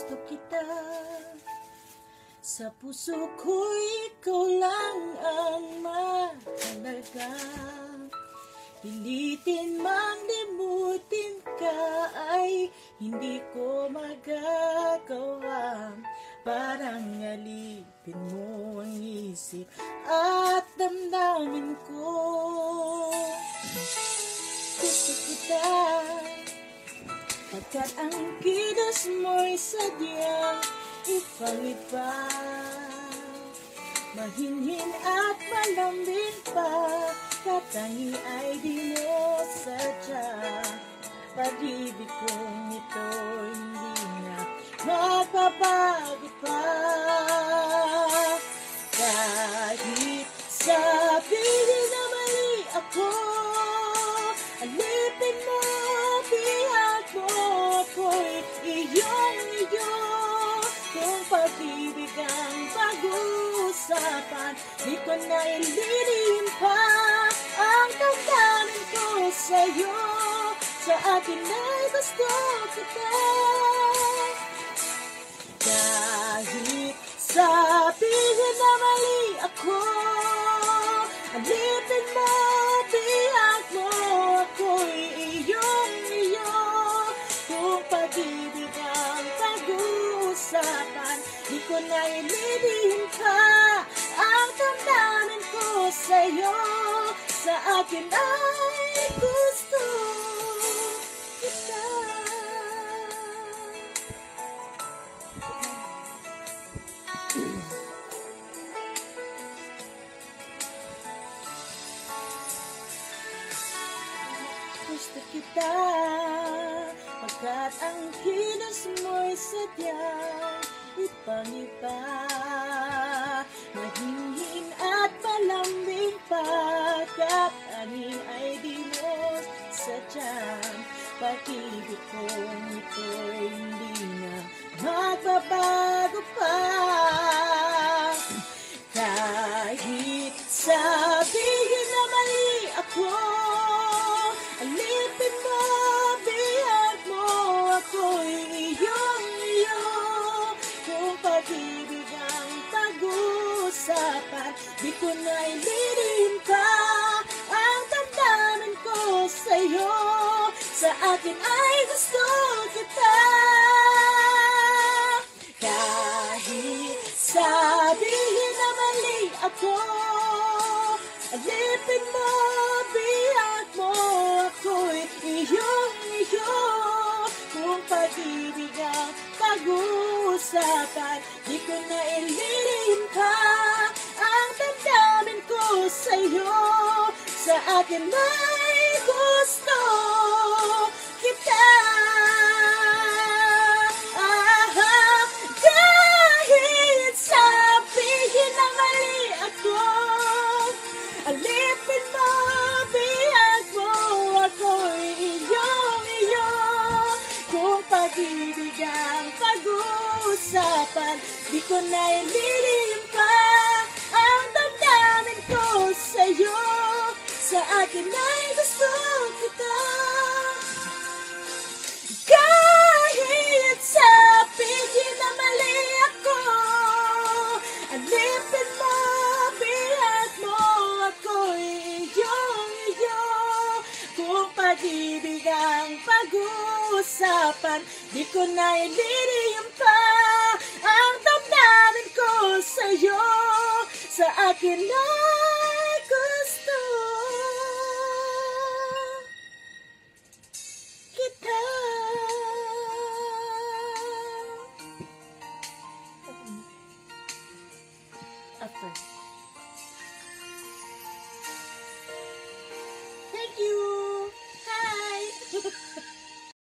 gusto kita. Sa puso ko'y ikaw lang ang mahalaga. Pilitin mang limutin ka ay hindi ko magagawa. Parang alipin mo ang isip at damdamin ko. Gusto kita pagkat ang kilos mo'y sadyang ipang-iba. Mahinhin at malambing pa, katangi ay di mo sadya. Pag-ibig kong ito hindi na magbabago pa. Kahit sabihin na mali ako, alipin mo, bihag mo, ako'y iyong-iyo. Kung pag-ibig ang pag-uusapan, di ko na ililihim pa ang damdamin ko sa'yo. Sa akin ay gusto kita. Kahit sabihin na mali ako, alipin mo, bihag mo, ako'y iyong-iyo. Kung pag-ibig ang pag-uusapan, di ko na ililihim pa ang damdamin ko sa'yo. Sa akin ay gusto kita. Gusto kita pagkat ang kilos mo'y sadyang ipang-iba. Mahinhin at malambing pa, katangi ay di mo sadyang. Pag-ibig kong ito'y hindi na magbabago pa. Kahit sabihin na mali ako, alipin mo, bihag mo, ako'y iyong-iyo. Kung pag-ibig ang pag-uusapan, di ko na ililihim pa ang damdamin ko sa'yo. Sa akin ay gusto kita. Kahit sabihin na mali ako, alipin mo, bihag mo, ako'y iyong-iyo. Kung pag-ibig ang pag-uusapan, di ko na ililihim pa ang damdamin ko sa'yo. Sa akin ay gusto kita. Kahit sabihin na mali ako, alipin mo, bihag mo, ako'y iyong-iyo. Kung pag-ibig ang pag-uusapan, di ko na ililihim pa ang damdamin ko sa'yo. Sa akin ay gusto kita. Kahit sabihin na mali ako, alipin mo, bihag mo, ako'y iyong-iyo. Kung pag-ibig ang pag-uusapan, di ko na ililihim pa ang damdamin ko sa'yo. Sa akin ay gusto kita. After.